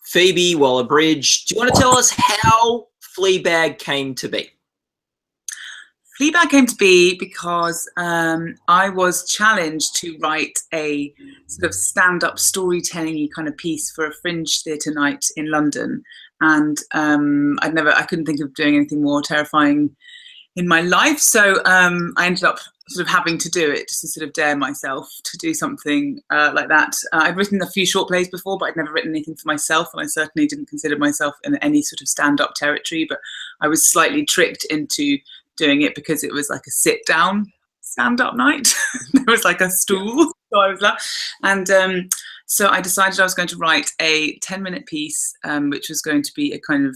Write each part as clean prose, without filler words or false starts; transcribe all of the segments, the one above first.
Phoebe Waller-Bridge. Do you want to tell us how Fleabag came to be? Fleabag came to be because I was challenged to write a sort of stand-up storytelling kind of piece for a fringe theatre night in London, and I couldn't think of doing anything more terrifying in my life, so I ended up sort of having to do it just to sort of dare myself to do something like that. I'd written a few short plays before, but I'd never written anything for myself, and I certainly didn't consider myself in any sort of stand-up territory, but I was slightly tricked into doing it because it was like a sit-down stand-up night. There was like a stool, so I was like, and so I decided I was going to write a 10-minute piece, which was going to be a kind of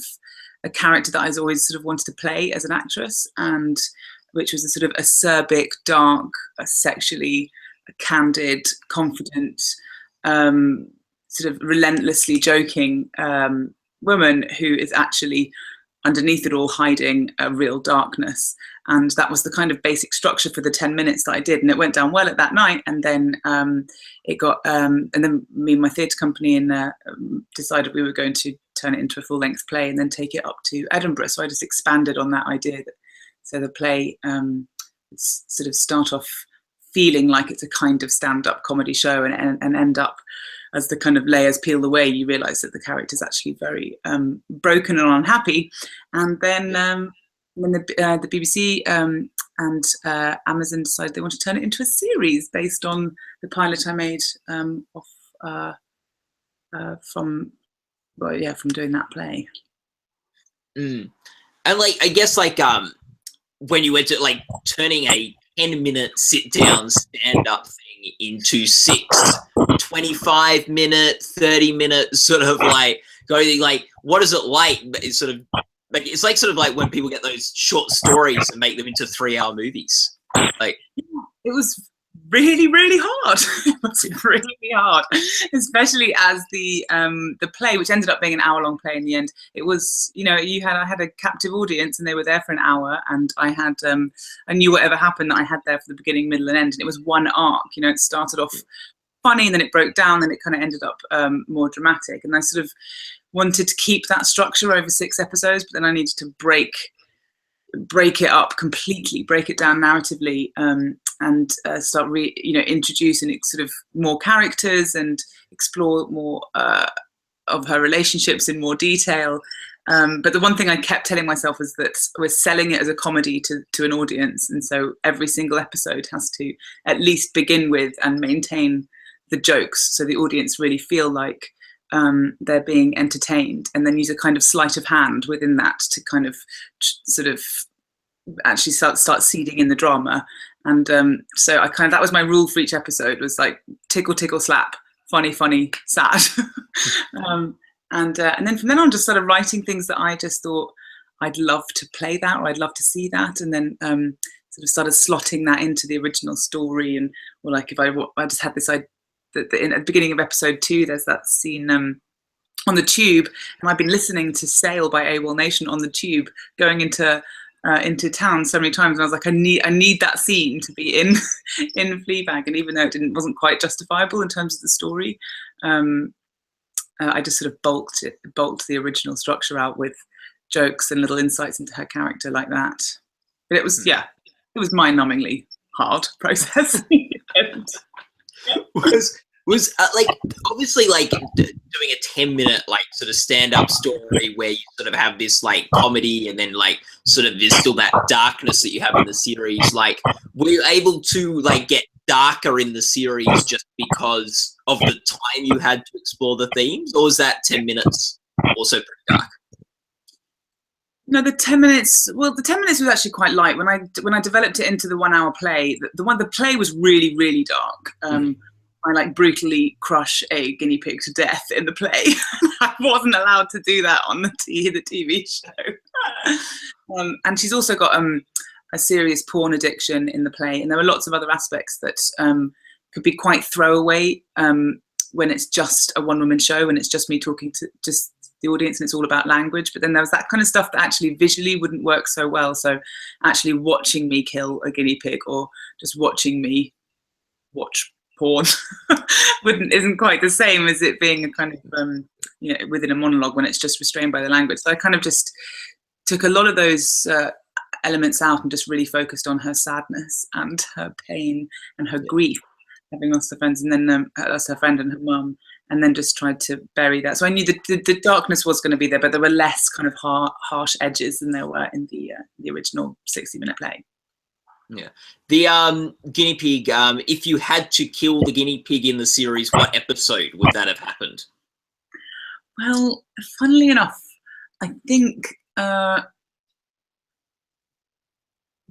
a character that I always sort of wanted to play as an actress, and which was a sort of acerbic, dark, sexually candid, confident, sort of relentlessly joking woman who is actually underneath it all hiding a real darkness. And that was the kind of basic structure for the 10 minutes that I did, and it went down well at that night. And then it got and then me and my theatre company decided we were going to turn it into a full-length play and then take it up to Edinburgh. So I just expanded on that idea. So the play sort of start off feeling like it's a kind of stand-up comedy show, and end up, as the kind of layers peel away, you realise that the character's actually very broken and unhappy. And then when the BBC and Amazon decided they want to turn it into a series based on the pilot I made from doing that play. And like, I guess like when you went to like turning a 10-minute sit-down stand-up thing into 6 25-minute, 30-minute sort of like going, like, what is it like? It's sort of like, it's like sort of like when people get those short stories and make them into 3-hour movies. Like, it was really, really hard. It was really hard, especially as the play, which ended up being an hour-long play in the end. It was, you know, I had a captive audience, and they were there for an hour, and I had I knew whatever happened that I had there for the beginning, middle, and end. And it was one arc. You know, it started off funny, and then it broke down, and it kind of ended up more dramatic. And I sort of wanted to keep that structure over 6 episodes, but then I needed to break it up completely, break it down narratively, and start introducing sort of more characters and explore more of her relationships in more detail. But the one thing I kept telling myself was that we're selling it as a comedy to an audience, and so every single episode has to at least begin with and maintain the jokes, so the audience really feel like they're being entertained, and then use a kind of sleight of hand within that to kind of sort of actually start seeding in the drama. And so that was my rule for each episode, was like tickle, tickle, slap, funny, funny, sad. And then from then on, just started writing things that I just thought I'd love to play that, or I'd love to see that, and then sort of started slotting that into the original story. And or like if I just had this idea that at the beginning of episode 2, there's that scene on the tube, and I've been listening to Sail by AWOL Nation on the tube going into town so many times, and I was like, I need that scene to be in Fleabag. And even though it wasn't quite justifiable in terms of the story, I just sort of bulked the original structure out with jokes and little insights into her character like that. But it was it was mind-numbingly hard process. was like, obviously, like doing a 10-minute like sort of stand-up story where you sort of have this like comedy, and then like sort of there's still that darkness that you have in the series. Like, were you able to like get darker in the series just because of the time you had to explore the themes, or was that 10 minutes also pretty dark? No, the 10 minutes. Well, the 10 minutes was actually quite light. When I developed it into the 1-hour play, the play was really, really dark. I like brutally crush a guinea pig to death in the play. I wasn't allowed to do that on the TV show. And she's also got a serious porn addiction in the play, and there are lots of other aspects that could be quite throwaway when it's just a one-woman show and it's just me talking to just the audience and it's all about language. But then there was that kind of stuff that actually visually wouldn't work so well. So actually watching me kill a guinea pig, or just watching me watch porn isn't quite the same as it being a kind of within a monologue when it's just restrained by the language. So I kind of just took a lot of those elements out and just really focused on her sadness and her pain and her grief, having lost her friends, and then lost her friend and her mum, and then just tried to bury that. So I knew the darkness was going to be there, but there were less kind of harsh edges than there were in the original 60-minute play. Yeah. The guinea pig, if you had to kill the guinea pig in the series, what episode would that have happened? Well, funnily enough, I think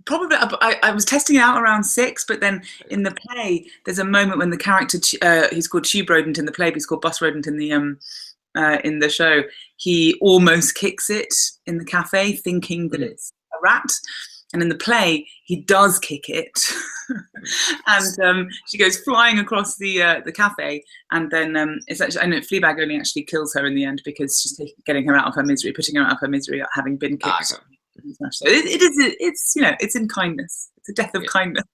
probably I was testing it out around 6, but then in the play there's a moment when the character he's called Tube Rodent in the play, but he's called Bus Rodent in the show. He almost kicks it in the cafe, thinking that it's a rat. And in the play, he does kick it, and she goes flying across the cafe. And then it's actually, I know Fleabag only actually kills her in the end because she's getting her out of her misery, putting her out of her misery, having been kicked. So it's in kindness. It's a death of kindness.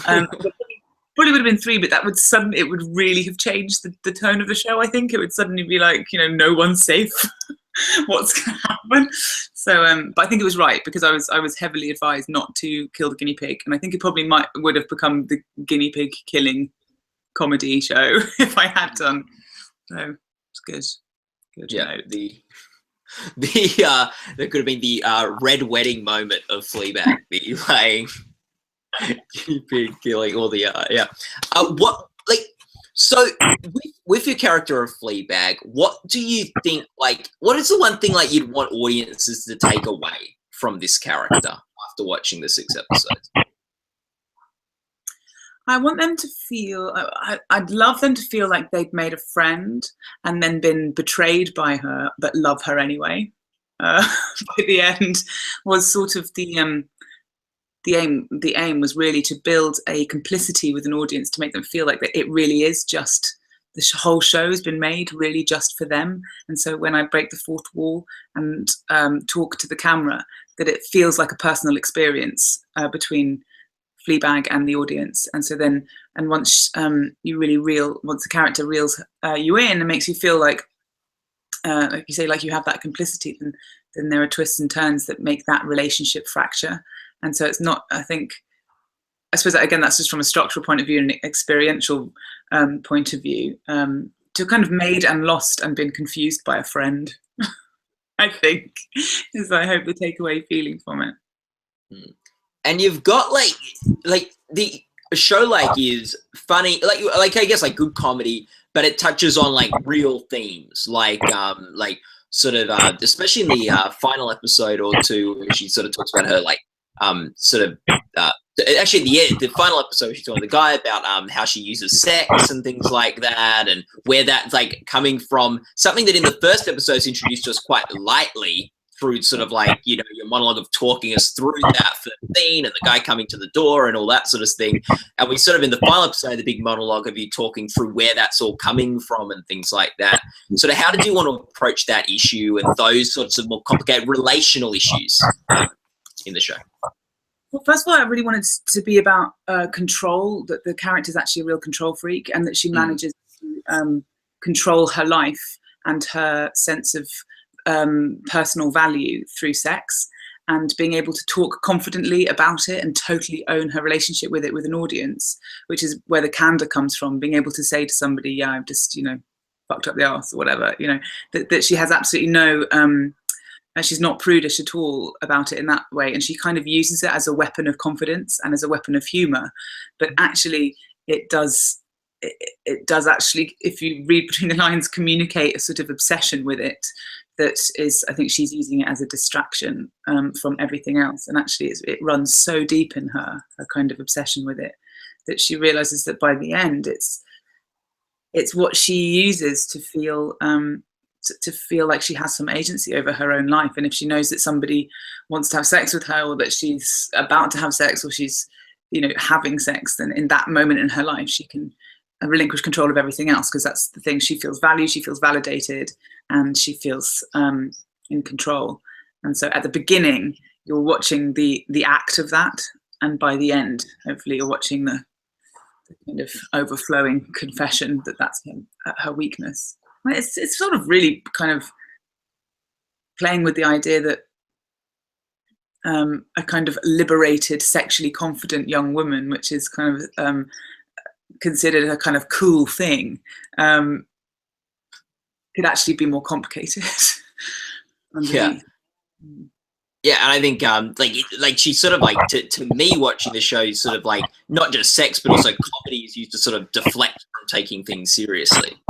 Probably would have been 3, but it would really have changed the tone of the show. I think it would suddenly be like, no one's safe. What's going to happen? So, but I think it was right because I was heavily advised not to kill the guinea pig, and I think it probably would have become the guinea pig killing comedy show if I had done. So it's good. Yeah, there could have been the red wedding moment of Fleabag, the like guinea pig killing all the So, with your character of Fleabag, what do you think, what is the one thing, you'd want audiences to take away from this character after watching the 6 episodes? I want them to feel, I'd love them to feel like they'd made a friend and then been betrayed by her, but love her anyway. By the end was sort of the aim was really to build a complicity with an audience, to make them feel like that it really is just, the whole show has been made really just for them. And so when I break the fourth wall and talk to the camera, that it feels like a personal experience between Fleabag and the audience. And so then, and once once the character reels you in and makes you feel like you say, like you have that complicity, then there are twists and turns that make that relationship fracture. And so it's not, I suppose that, again, that's just from a structural point of view and an experiential point of view, to kind of made and lost and been confused by a friend, I think, is, I hope, the takeaway feeling from it. And you've got a show is funny, I guess good comedy, but it touches on real themes, sort of especially in the final episode or 2, where she sort of talks about her actually the final episode, she's talking to the guy about how she uses sex and things like that, and where that's coming from, something that in the first episode is introduced to us quite lightly through sort of your monologue of talking us through that scene and the guy coming to the door and all that sort of thing. And we sort of, in the final episode, the big monologue of you talking through where that's all coming from and things like that. Sort of, how did you want to approach that issue and those sorts of more complicated relational issues in the show? Well, first of all, I really wanted to be about control, that the character's actually a real control freak, and that she manages to control her life and her sense of personal value through sex, and being able to talk confidently about it and totally own her relationship with it with an audience, which is where the candor comes from, being able to say to somebody, yeah, I've just, fucked up the arse or whatever, that she has absolutely no... she's not prudish at all about it in that way, and she kind of uses it as a weapon of confidence and as a weapon of humor. But actually, it does actually, if you read between the lines, communicate a sort of obsession with it. That is, I think she's using it as a distraction from everything else, and actually, it runs so deep in her kind of obsession with it, that she realizes that by the end, it's what she uses to feel. To feel like she has some agency over her own life. And if she knows that somebody wants to have sex with her, or that she's about to have sex, or she's, having sex, then in that moment in her life, she can relinquish control of everything else, because that's the thing. She feels valued, she feels validated, and she feels in control. And so at the beginning, you're watching the act of that. And by the end, hopefully you're watching the kind of overflowing confession that that's her weakness. Well, it's sort of really kind of playing with the idea that a kind of liberated, sexually confident young woman, which is kind of considered a kind of cool thing, could actually be more complicated. Yeah. Yeah, and I think like she's sort of like to me watching the show is sort of like not just sex but also comedy is used to sort of deflect from taking things seriously.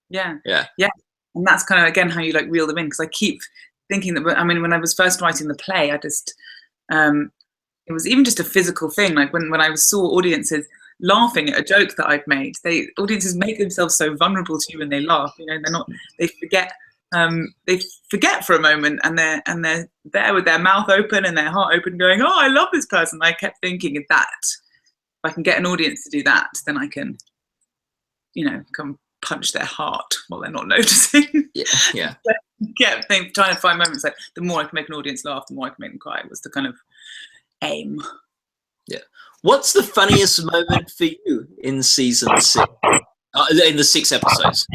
Yeah. And that's kind of again how you like reel them in, because I keep thinking that, I mean, when I was first writing the play, I just it was even just a physical thing. Like when I saw audiences laughing at a joke that I'd made, audiences make themselves so vulnerable to you when they laugh. You know, they forget for a moment, and they're there with their mouth open and their heart open, going, "Oh, I love this person." I kept thinking that if I can get an audience to do that, then I can, you know, come punch their heart while they're not noticing. Yeah. Trying to find moments like the more I can make an audience laugh, the more I can make them cry was the kind of aim. Yeah. What's the funniest moment for you in season 6? In the 6 episodes.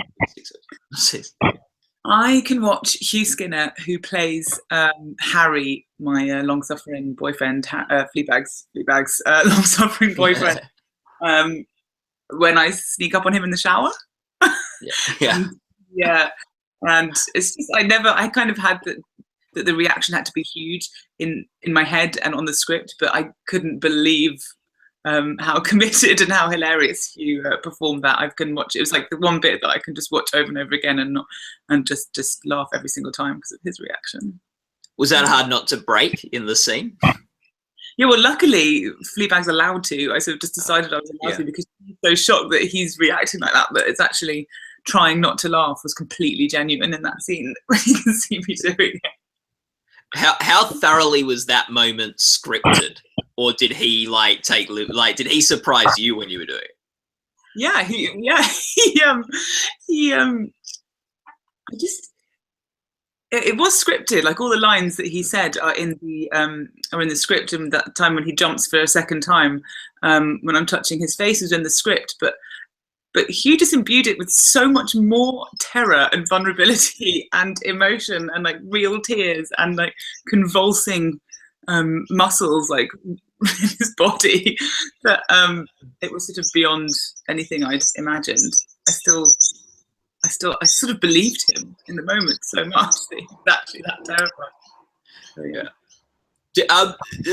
I can watch Hugh Skinner, who plays Harry, my long-suffering boyfriend, Fleabag's long-suffering boyfriend, when I sneak up on him in the shower. And it's just I kind of had that the reaction had to be huge in my head and on the script, but I couldn't believe how committed and how hilarious Hugh performed that. I couldn't watch it. It was like the one bit that I can just watch over and over again and just laugh every single time because of his reaction. Was that hard not to break in the scene? Yeah, well, luckily Fleabag's allowed to. I sort of just decided I was allowed to, because he's so shocked that he's reacting like that, but it's actually trying not to laugh was completely genuine in that scene when you can see me doing it. How thoroughly was that moment scripted, or did he did he surprise you when you were doing it? It was scripted. Like all the lines that he said are in the script. And that time when he jumps for a second time, when I'm touching his face, is in the script. But Hugh just imbued it with so much more terror and vulnerability and emotion and like real tears and like convulsing muscles like in his body that it was sort of beyond anything I'd imagined. I sort of believed him in the moment so much that he was actually that terrifying. So, yeah.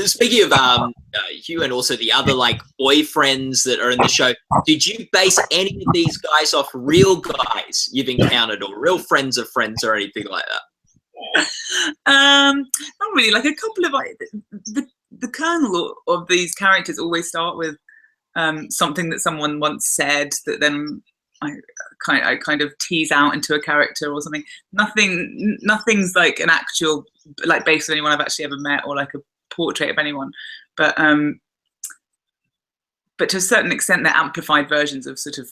Speaking of Hugh and also the other like boyfriends that are in the show, did you base any of these guys off real guys you've encountered or real friends of friends or anything like that? Not really. Like a couple of the kernel of these characters always start with something that someone once said that then I kind of tease out into a character or something. Nothing's like an actual, like based on anyone I've actually ever met or like a portrait of anyone. But to a certain extent, they're amplified versions of sort of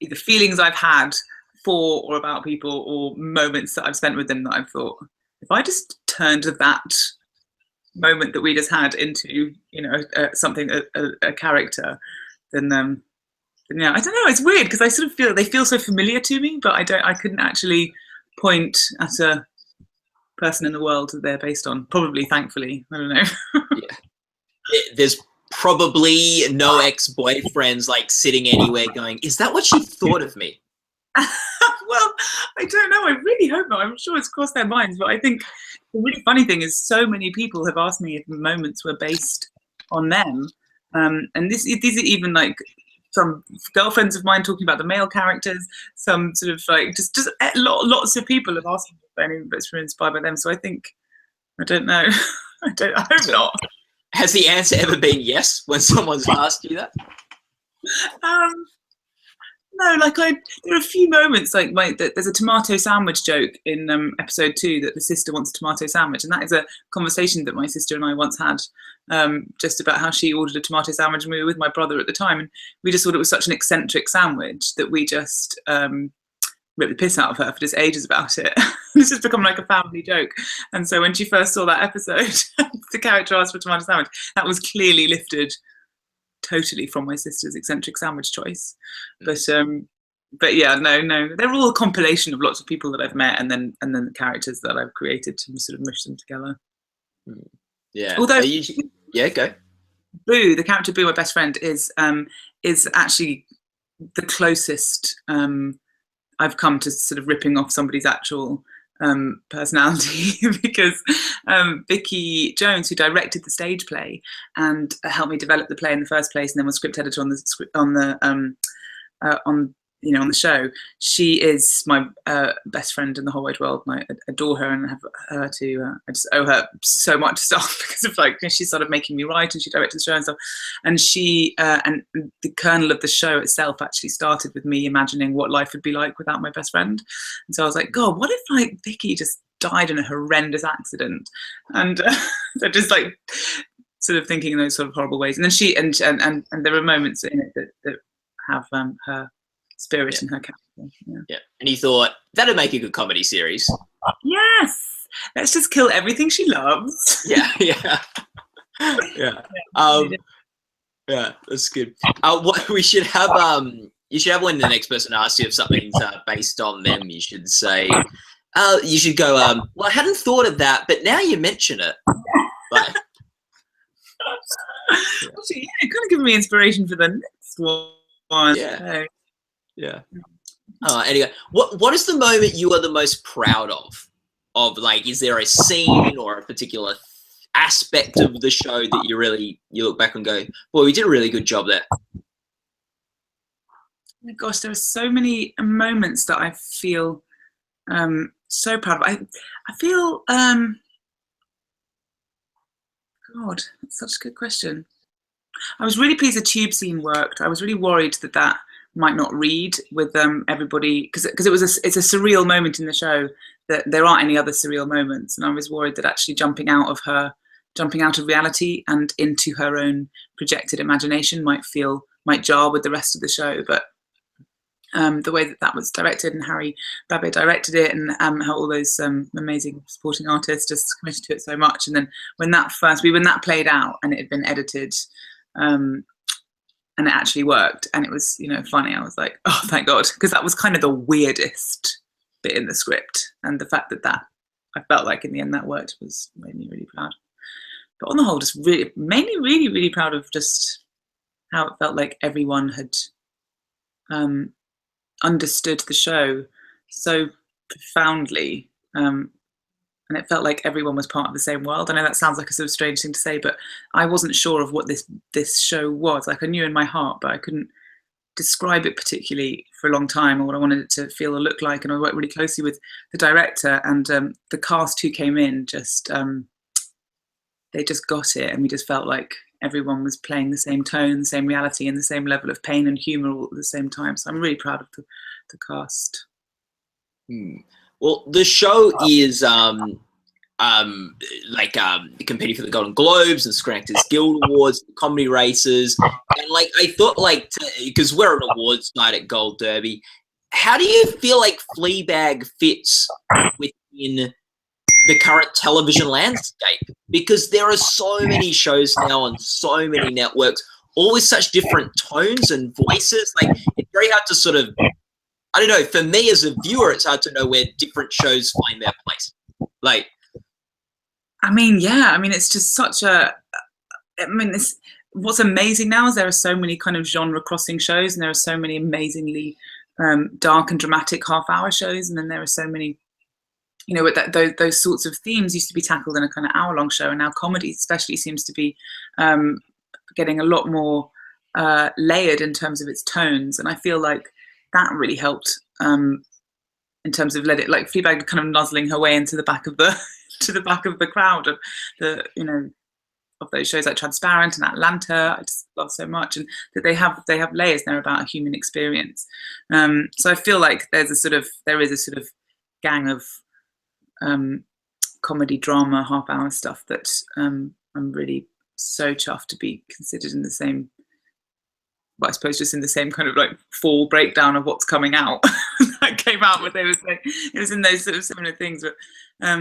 either feelings I've had for or about people or moments that I've spent with them that I've thought, if I just turned that moment that we just had into, you know, something, a character, then yeah, I don't know. It's weird because I sort of feel they feel so familiar to me, but I couldn't actually point at a person in the world that they're based on. Probably, thankfully, I don't know. There's probably no ex-boyfriends like sitting anywhere going, "Is that what she thought of me?" Well, I don't know. I really hope not. I'm sure it's crossed their minds, but I think the really funny thing is so many people have asked me if moments were based on them, and these are even like some girlfriends of mine talking about the male characters, some sort of like just lots of people have asked me if any bits were inspired by them. So I think, I don't know. I hope not. Has the answer ever been yes when someone's asked you that? No, like there are a few moments like there's a tomato sandwich joke in episode 2 that the sister wants a tomato sandwich, and that is a conversation that my sister and I once had, just about how she ordered a tomato sandwich, and we were with my brother at the time, and we just thought it was such an eccentric sandwich that we just ripped the piss out of her for just ages about it. It's just become like a family joke. And so when she first saw that episode, the character asked for a tomato sandwich, that was clearly lifted totally from my sister's eccentric sandwich choice. But But yeah, no, they're all a compilation of lots of people that I've met, and then the characters that I've created to sort of mush them together. Yeah. Although, yeah, go. Boo, the character Boo, my best friend, is actually the closest I've come to sort of ripping off somebody's actual personality because Vicky Jones, who directed the stage play and helped me develop the play in the first place, and then was script editor on the show. She is my best friend in the whole wide world, and I adore her and have her to. I just owe her so much stuff because of she's sort of making me write, and she directed the show and stuff. And she and the kernel of the show itself actually started with me imagining what life would be like without my best friend. And so I was like, God, what if Vicky just died in a horrendous accident? And so just sort of thinking in those sort of horrible ways. And then she and there are moments in it that have her spirit in her character. Yeah. And you thought that'd make a good comedy series. Yes, let's just kill everything she loves. Yeah. Yeah, that's good. What we should have you should have when the next person asks you if something's based on them, you should say you should go well, I hadn't thought of that, but now you mention it. Like, Actually, yeah, it kind of given me inspiration for the next one. Yeah. Anyway, what is the moment you are the most proud of? Is there a scene or a particular aspect of the show that you look back and go, boy, we did a really good job there? Oh my gosh, there are so many moments that I feel so proud of. I feel God, that's such a good question. I was really pleased the tube scene worked. I was really worried that might not read with everybody because it's a surreal moment in the show, that there aren't any other surreal moments, and I was worried that actually jumping out of reality and into her own projected imagination might jar with the rest of the show. But the way that was directed, and Harry Babet directed it, and how all those amazing supporting artists just committed to it so much. And then when that played out and it had been edited, and it actually worked, and it was funny, I was like, oh, thank God, because that was kind of the weirdest bit in the script, and the fact that I felt like in the end that worked made me really proud. But on the whole, just mainly really proud of just how it felt like everyone had understood the show so profoundly, and it felt like everyone was part of the same world. I know that sounds like a sort of strange thing to say, but I wasn't sure of what this show was. I knew in my heart, but I couldn't describe it particularly for a long time, or what I wanted it to feel or look like. And I worked really closely with the director, and the cast who came in they just got it, and we just felt like everyone was playing the same tone, the same reality, and the same level of pain and humour all at the same time. So I'm really proud of the cast. Well, the show is competing for the Golden Globes and Screen Actors Guild Awards, comedy races, and I thought because we're an awards night at Gold Derby, how do you feel like Fleabag fits within the current television landscape? Because there are so many shows now on so many networks, all with such different tones and voices. It's very hard to sort of, I don't know, for me as a viewer, it's hard to know where different shows find their place. It's just such what's amazing now is there are so many kind of genre crossing shows, and there are so many amazingly dark and dramatic half-hour shows, and then there are so many, those sorts of themes used to be tackled in a kind of hour-long show, and now comedy especially seems to be getting a lot more layered in terms of its tones, and I feel like that really helped in terms of Fleabag kind of nuzzling her way into the back of the crowd of of those shows like Transparent and Atlanta. I just love so much, and that they have layers. They're about a human experience. So I feel like there is a sort of gang of comedy drama half-hour stuff that I'm really so chuffed to be considered in the same. But I suppose just in the same kind of full breakdown of what's coming out that came out, but they were saying it was in those sort of similar things. But I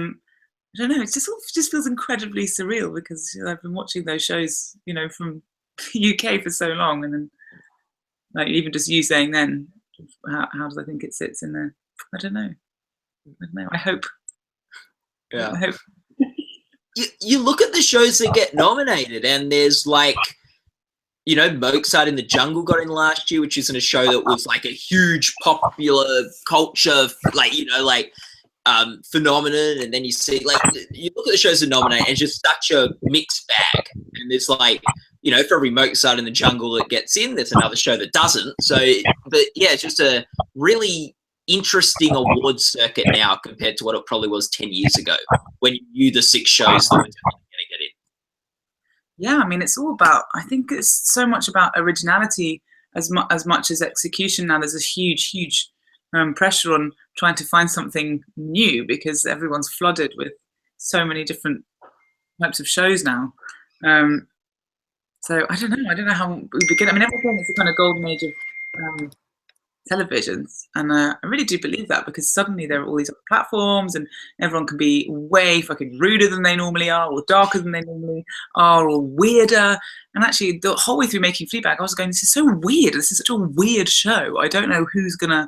don't know, it just feels incredibly surreal because I've been watching those shows, from the UK for so long, and then even just you saying then how does I think it sits in there? I don't know. I hope. Yeah. I hope. You look at the shows that get nominated, and there's like, you know, Mozart in the Jungle got in last year, which isn't a show that was like a huge popular culture, like, you know, like phenomenon. And then you see, like, you look at the shows that nominate, and it's just such a mixed bag. And there's like, you know, for every Mozart in the Jungle that gets in, there's another show that doesn't. So, but yeah, it's just a really interesting award circuit now compared to what it probably was 10 years ago when you knew the 6 shows that were going to get in. Yeah, I mean, it's all about, I think it's so much about originality as much as execution now. There's a huge pressure on trying to find something new because everyone's flooded with so many different types of shows now. So I don't know how we begin. I mean, everything is a kind of golden age of televisions, and I really do believe that, because suddenly there are all these other platforms and everyone can be way fucking ruder than they normally are, or darker than they normally are, or weirder. And actually the whole way through making Fleabag I was going, this is so weird, this is such a weird show, I don't know who's gonna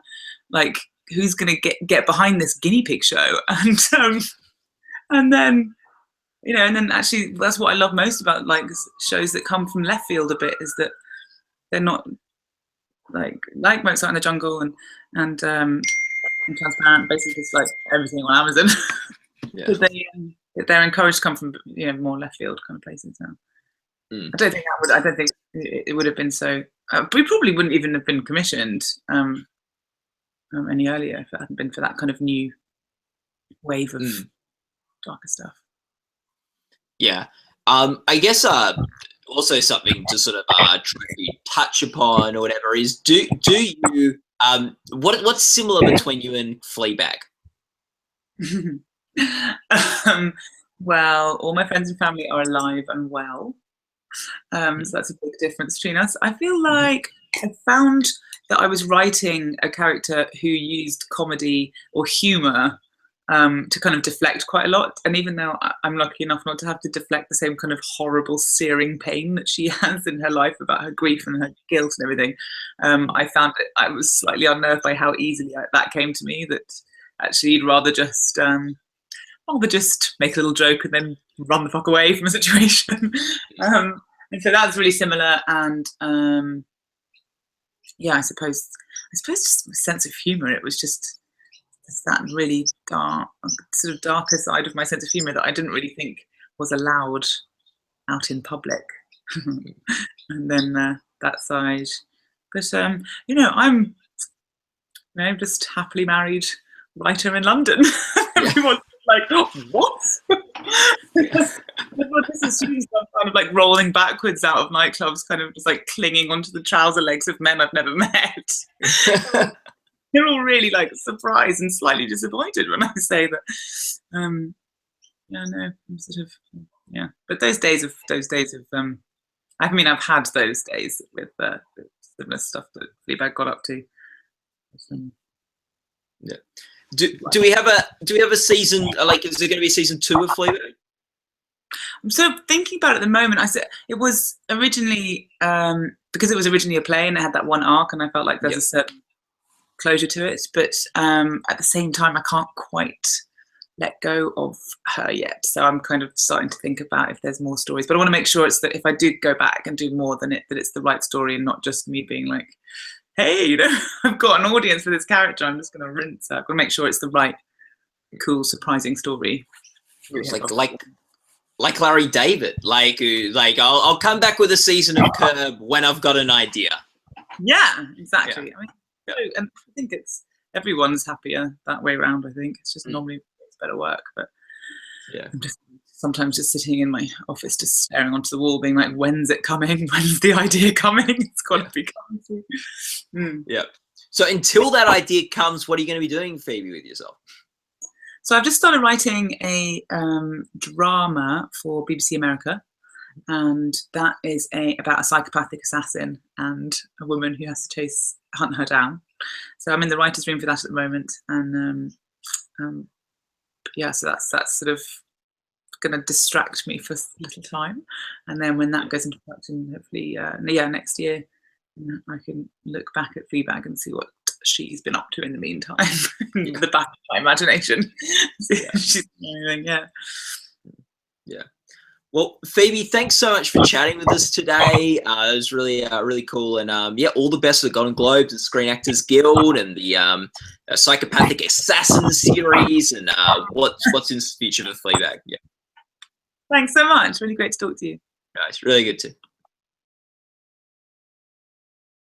get behind this guinea pig show. And then, you know, and then actually that's what I love most about like shows that come from left field a bit, is that they're not like Mozart in the Jungle and Transparent, basically it's like everything on Amazon. Yeah. They're encouraged to come from, you know, more left field kind of places now. I don't think it would have been so. We probably wouldn't even have been commissioned any earlier if it hadn't been for that kind of new wave of darker stuff. Yeah, I guess also something to sort of touch upon or whatever is, do you what's similar between you and Fleabag? Well, all my friends and family are alive and well, so that's a big difference between us. I feel like I found that I was writing a character who used comedy or humor to kind of deflect quite a lot. And even though I'm lucky enough not to have to deflect the same kind of horrible searing pain that she has in her life about her grief and her guilt and everything, I found that I was slightly unnerved by how easily that came to me, that actually you'd rather just make a little joke and then run the fuck away from a situation. And so that's really similar. And yeah, I suppose just a sense of humor. It was just that really dark, sort of darker side of my sense of humor that I didn't really think was allowed out in public. And then that side, but you know, I'm just happily married writer in London. Everyone's like, oh, what? This is kind of like rolling backwards out of nightclubs, kind of just like clinging onto the trouser legs of men I've never met. They're all really like surprised and slightly disappointed when I say that. Yeah, no, I'm sort of, yeah. But those days of I mean, I've had those days with similar stuff that Fleabag got up to. Yeah. Do we have a season, like, is there going to be season 2 of Fleabag? I'm sort of thinking about it at the moment. I said it was originally because it was originally a play and it had that one arc, and I felt like there's a certain closure to it. But at the same time, I can't quite let go of her yet. So I'm kind of starting to think about if there's more stories. But I want to make sure it's that if I do go back and do more, then that it's the right story and not just me being like, hey, you know, I've got an audience for this character, I'm just going to rinse her. I've got to make sure it's the right, cool, surprising story. It's like Larry David, like I'll come back with a season of Curb when I've got an idea. Yeah, exactly. Yeah. I mean, and I think it's everyone's happier that way around. I think it's just normally it's better work, but yeah, I'm just sometimes just sitting in my office, just staring onto the wall, being like, "When's it coming? When's the idea coming? It's got to be coming soon." Yeah. So until that idea comes, what are you going to be doing, Phoebe, with yourself? So I've just started writing a drama for BBC America, and that is about a psychopathic assassin and a woman who has to hunt her down. So I'm in the writer's room for that at the moment, and yeah, so that's sort of going to distract me for a little time, and then when that goes into production, hopefully, next year, I can look back at Fleabag and see what she's been up to in the meantime. In the back of my imagination. She's amazing, yeah. Yeah. Well, Phoebe, thanks so much for chatting with us today. It was really, really cool. And yeah, all the best for the Golden Globes and Screen Actors Guild and the Psychopathic Assassin series and what's in the future for Fleabag. Yeah. Thanks so much. Really great to talk to you. Nice. Really good too.